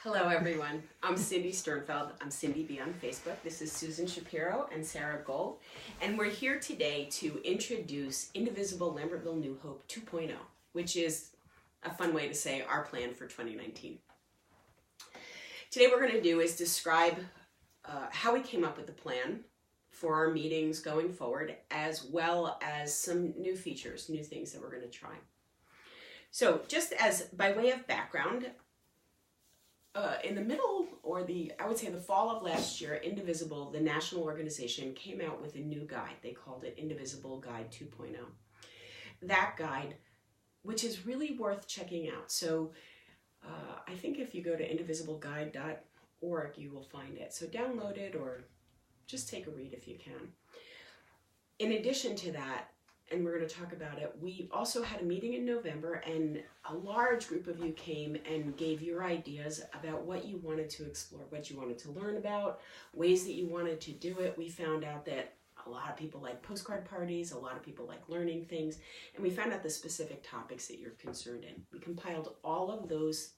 Hello, everyone. I'm Cindy Sternfeld. I'm Cindy B on Facebook. This is Susan Shapiro and Sarah Gold. And we're here today to introduce Indivisible Lambertville-New Hope 2.0, which is a fun way to say our plan for 2019. Today what we're going to do is describe how we came up with the plan for our meetings going forward, as well as some new features, new things that we're going to try. So just as by way of background, in the middle, I would say the fall of last year, Indivisible, the national organization, came out with a new guide. They called it Indivisible Guide 2.0. That guide, which is really worth checking out. So I think if you go to indivisibleguide.org, you will find it. So download it or just take a read if you can. In addition to that, and we're going to talk about it, we also had a meeting in November, and a large group of you came and gave your ideas about what you wanted to explore, what you wanted to learn about, ways that you wanted to do it. We found out that a lot of people like postcard parties, a lot of people like learning things, and we found out the specific topics that you're concerned in. We compiled all of those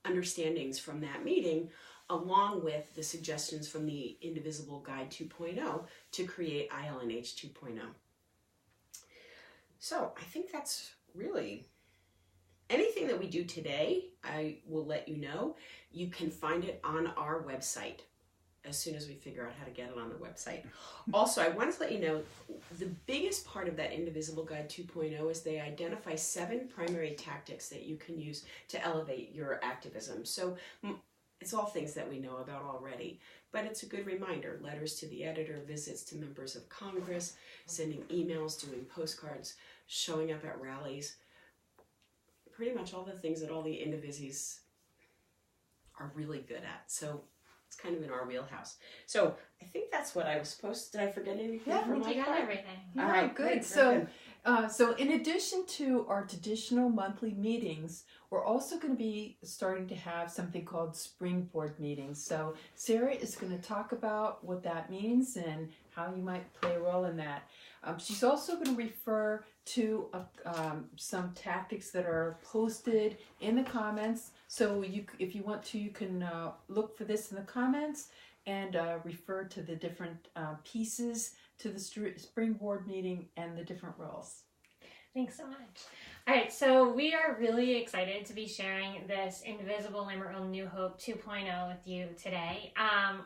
understandings from that meeting, along with the suggestions from the Indivisible Guide 2.0 to create ILNH 2.0. So I think that's really anything that we do today. I will let you know. You can find it on our website as soon as we figure out how to get it on the website. Also, I wanted to let you know the biggest part of that Indivisible Guide 2.0 is they identify 7 primary tactics that you can use to elevate your activism. So it's all things that we know about already, but it's a good reminder. Letters to the editor, visits to members of Congress, sending emails, doing postcards, showing up at rallies. Pretty much all the things that all the Indivises are really good at. So it's kind of in our wheelhouse. So I think that's what I was supposed to. Did I forget anything? Yeah, from my you got part? everything. All right, good. So in addition to our traditional monthly meetings, we're also going to be starting to have something called springboard meetings. So Sarah is going to talk about what that means and how you might play a role in that. She's also going to refer to some tactics that are posted in the comments. So if you want to, you can look for this in the comments and refer to the different pieces to the springboard meeting and the different roles. Thanks so much. All right, so we are really excited to be sharing this Indivisible Lambertville-New Hope 2.0 with you today.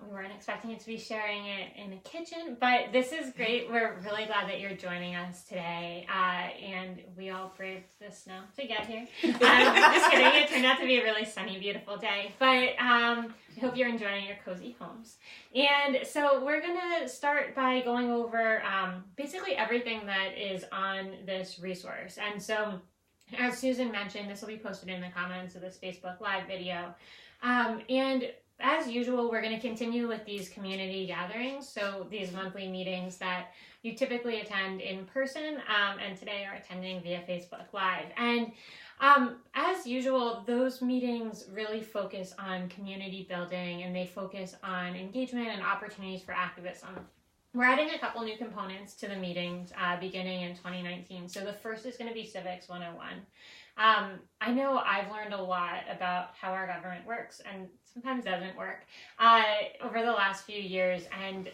We weren't expecting it to be sharing it in a kitchen, but this is great. We're really glad that you're joining us today, and we all braved the snow to get here. Just kidding, it turned out to be a really sunny, beautiful day, but I hope you're enjoying your cozy homes. And so we're going to start by going over basically everything that is on this resource. And so, as Susan mentioned, this will be posted in the comments of this Facebook Live video. And as usual, we're going to continue with these community gatherings, so these monthly meetings that you typically attend in person, and today are attending via Facebook Live. And as usual, those meetings really focus on community building, and they focus on engagement and opportunities for activism. We're adding a couple new components to the meetings beginning in 2019. So the first is going to be Civics 101. I know I've learned a lot about how our government works, and sometimes doesn't work, over the last few years. And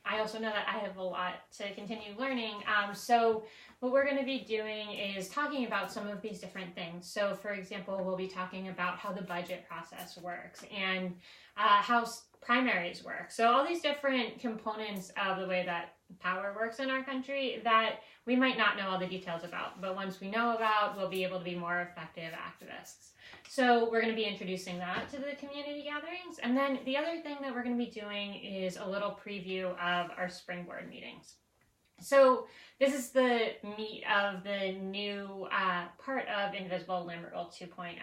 I also know that I have a lot to continue learning. So what we're going to be doing is talking about some of these different things. So for example, we'll be talking about how the budget process works and how primaries work. So all these different components of the way that power works in our country that we might not know all the details about, but once we know about, we'll be able to be more effective activists. So we're going to be introducing that to the community gatherings. And then the other thing that we're going to be doing is a little preview of our springboard meetings. So this is the meat of the new part of Indivisible Lambertville 2.0.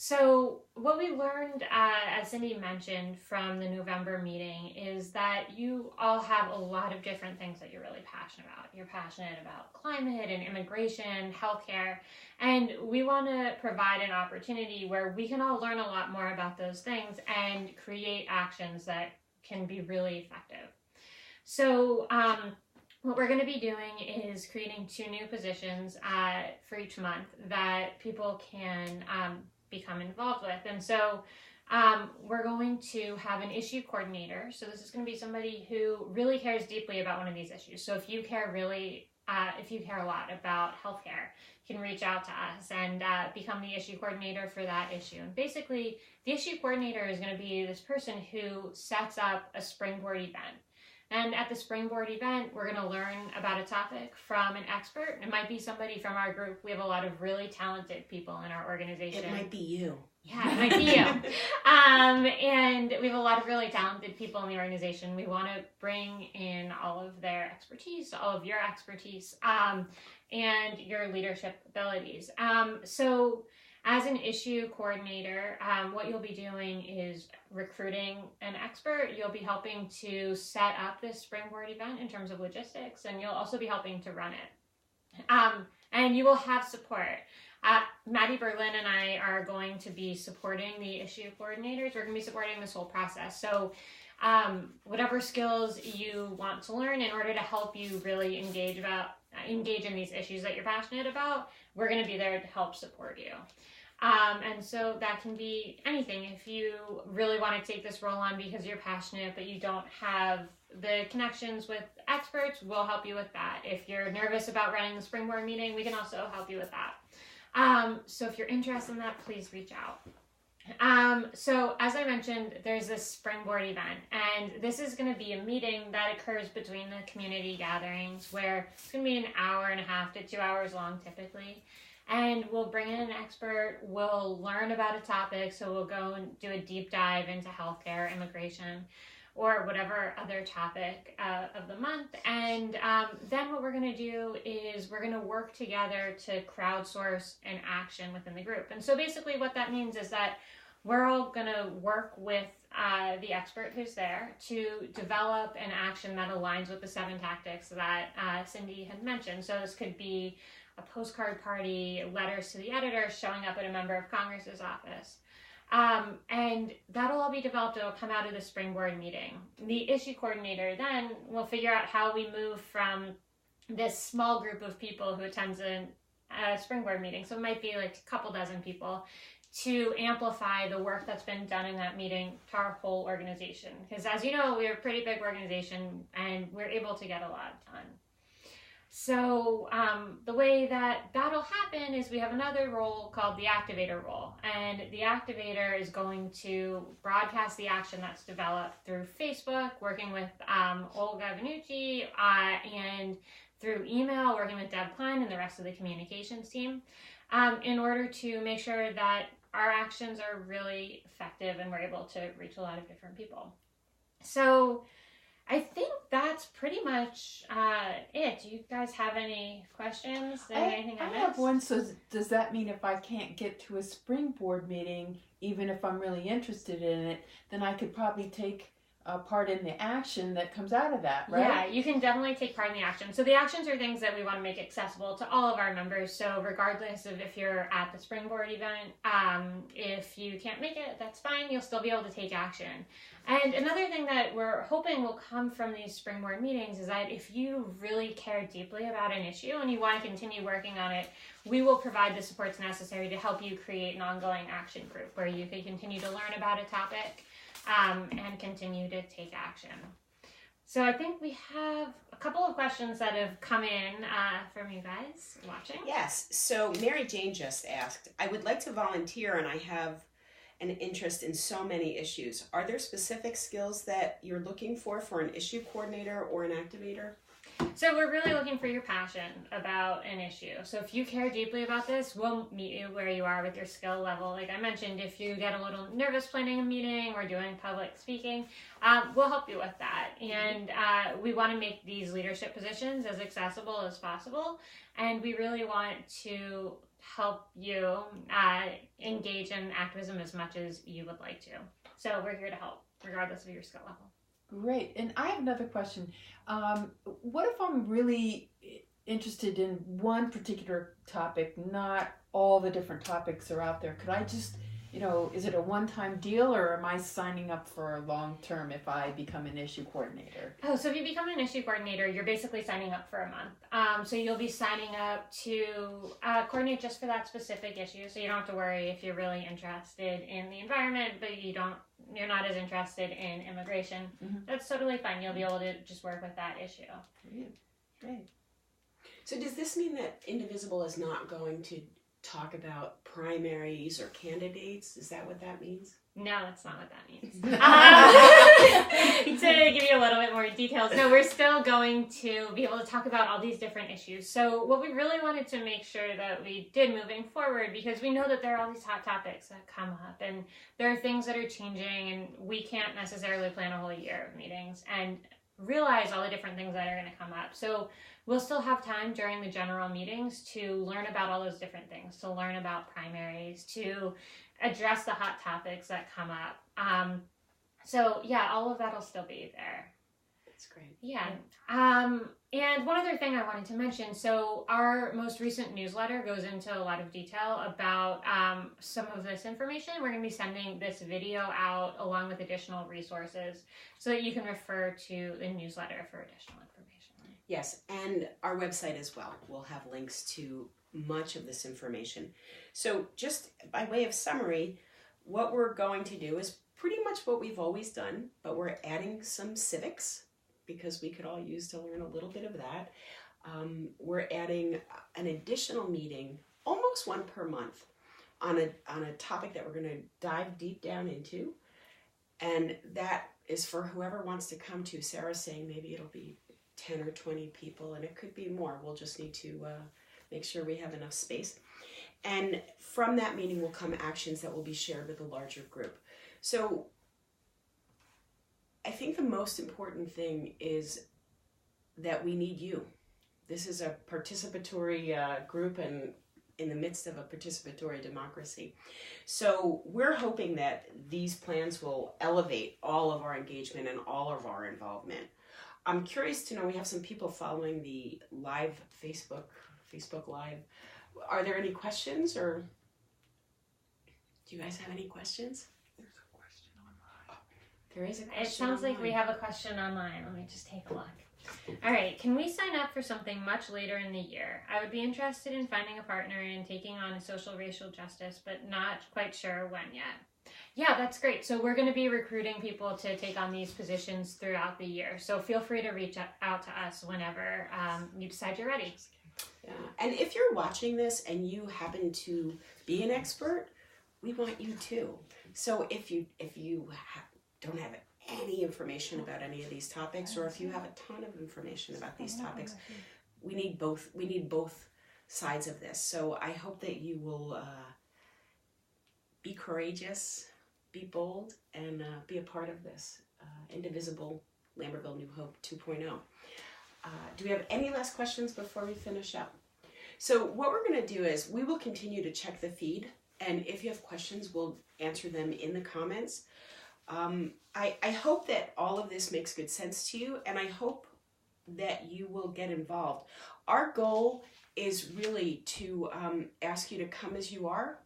So what we learned, as Cindy mentioned from the November meeting, is that you all have a lot of different things that you're really passionate about. You're passionate about climate and immigration, healthcare, and we want to provide an opportunity where we can all learn a lot more about those things and create actions that can be really effective. So what we're going to be doing is creating 2 new positions for each month that people can become involved with. And so we're going to have an issue coordinator. So this is going to be somebody who really cares deeply about one of these issues. So if you care a lot about healthcare, you can reach out to us and become the issue coordinator for that issue. And basically, the issue coordinator is going to be this person who sets up a springboard event. And at the springboard event, we're going to learn about a topic from an expert. It might be somebody from our group. We have a lot of really talented people in our organization. It might be you. Yeah, it might be you. And we have a lot of really talented people in the organization. We want to bring in all of their expertise, all of your expertise, and your leadership abilities. So as an issue coordinator, what you'll be doing is recruiting an expert. You'll be helping to set up this springboard event in terms of logistics, and you'll also be helping to run it. And you will have support. Maddie Berlin and I are going to be supporting the issue coordinators. We're going to be supporting this whole process. So whatever skills you want to learn in order to help you really engage in these issues that you're passionate about, we're going to be there to help support you. And so that can be anything. If you really want to take this role on because you're passionate, but you don't have the connections with experts, we'll help you with that. If you're nervous about running the springboard meeting, we can also help you with that. So if you're interested in that, please reach out. So as I mentioned, there's this springboard event, and this is going to be a meeting that occurs between the community gatherings where it's going to be an hour and a half to 2 hours long typically. And we'll bring in an expert, we'll learn about a topic, so we'll go and do a deep dive into healthcare, immigration, or whatever other topic of the month. And then what we're going to do is we're going to work together to crowdsource an action within the group. And so basically what that means is that we're all going to work with the expert who's there to develop an action that aligns with the 7 tactics that Cindy had mentioned. So this could be a postcard party, letters to the editor, showing up at a member of Congress's office. And that'll all be developed. It'll come out of the springboard meeting. The issue coordinator then will figure out how we move from this small group of people who attends a springboard meeting. So it might be like a couple dozen people, to amplify the work that's been done in that meeting to our whole organization. Because as you know, we're a pretty big organization and we're able to get a lot done. So the way that that'll happen is we have another role called the activator role. And the activator is going to broadcast the action that's developed through Facebook, working with Olga Vanucci, and through email, working with Deb Klein and the rest of the communications team, in order to make sure that our actions are really effective and we're able to reach a lot of different people. So I think that's pretty much it. Do you guys have any questions? Anything I missed? I have one. So does that mean if I can't get to a springboard meeting, even if I'm really interested in it, then I could probably take part in the action that comes out of that, right? Yeah, you can definitely take part in the action. So the actions are things that we want to make accessible to all of our members. So regardless of if you're at the springboard event, if you can't make it, that's fine. You'll still be able to take action. And another thing that we're hoping will come from these springboard meetings is that if you really care deeply about an issue and you want to continue working on it, we will provide the supports necessary to help you create an ongoing action group where you can continue to learn about a topic and continue to take action. So I think we have a couple of questions that have come in from you guys watching. Yes. So Mary Jane just asked, I would like to volunteer and I have an interest in so many issues. Are there specific skills that you're looking for an issue coordinator or an activator? So we're really looking for your passion about an issue. So if you care deeply about this, we'll meet you where you are with your skill level. Like I mentioned, if you get a little nervous planning a meeting or doing public speaking, we'll help you with that. And we want to make these leadership positions as accessible as possible. And we really want to help you engage in activism as much as you would like to. So we're here to help, regardless of your skill level. Great. And I have another question. What if I'm really interested in one particular topic, not all the different topics are out there? Could I just is it a one-time deal, or am I signing up for a long-term if I become an issue coordinator? Oh, so if you become an issue coordinator, you're basically signing up for a month. So you'll be signing up to coordinate just for that specific issue. So you don't have to worry if you're really interested in the environment, but you're not as interested in immigration. Mm-hmm. That's totally fine. You'll be able to just work with that issue. Great. So does this mean that Indivisible is not going to talk about primaries or candidates? Is that what that means? No, that's not what that means. To give you a little bit more details, no, we're still going to be able to talk about all these different issues. So what we really wanted to make sure that we did moving forward, because we know that there are all these hot topics that come up, and there are things that are changing, and we can't necessarily plan a whole year of meetings and realize all the different things that are going to come up. So we'll still have time during the general meetings to learn about all those different things, to learn about primaries, to address the hot topics that come up. So yeah, all of that will still be there. That's great. Yeah. And one other thing I wanted to mention, so our most recent newsletter goes into a lot of detail about some of this information. We're going to be sending this video out along with additional resources so that you can refer to the newsletter for additional information. Yes, and our website as well. We'll have links to much of this information. So just by way of summary, what we're going to do is pretty much what we've always done, but we're adding some civics because we could all use to learn a little bit of that. We're adding an additional meeting, almost one per month, on a topic that we're going to dive deep down into, and that is for whoever wants to come to. Sarah's saying maybe it'll be 10 or 20 people, and it could be more. We'll just need to make sure we have enough space. And from that meeting will come actions that will be shared with a larger group. So I think the most important thing is that we need you. This is a participatory group and in the midst of a participatory democracy. So we're hoping that these plans will elevate all of our engagement and all of our involvement. I'm curious to know, we have some people following the live Facebook Live. Are there any questions, or do you guys have any questions? There's a question online. There is a question. It sounds online. like we have a question online. Let me just take a look. All right, can we sign up for something much later in the year? I would be interested in finding a partner and taking on a social racial justice, but not quite sure when yet. Yeah, that's great. So we're going to be recruiting people to take on these positions throughout the year. So feel free to reach out to us whenever you decide you're ready. Yeah. And if you're watching this and you happen to be an expert, we want you too. So if you don't have any information about any of these topics, or if you have a ton of information about these topics, we need both sides of this. So I hope that you will be courageous, be bold, and be a part of this Indivisible Lambertville-New Hope 2.0. Do we have any last questions before we finish up? So what we're going to do is we will continue to check the feed, and if you have questions, we'll answer them in the comments. I hope that all of this makes good sense to you, and I hope that you will get involved. Our goal is really to ask you to come as you are,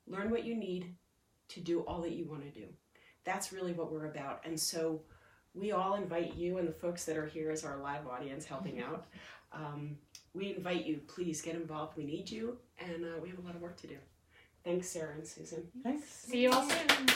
learn what you need to do all that you want to do. That's really what we're about. And so we all invite you, and the folks that are here as our live audience helping out, we invite you, please get involved. We need you, and we have a lot of work to do. Thanks, Sarah and Susan. Thanks. See you all soon.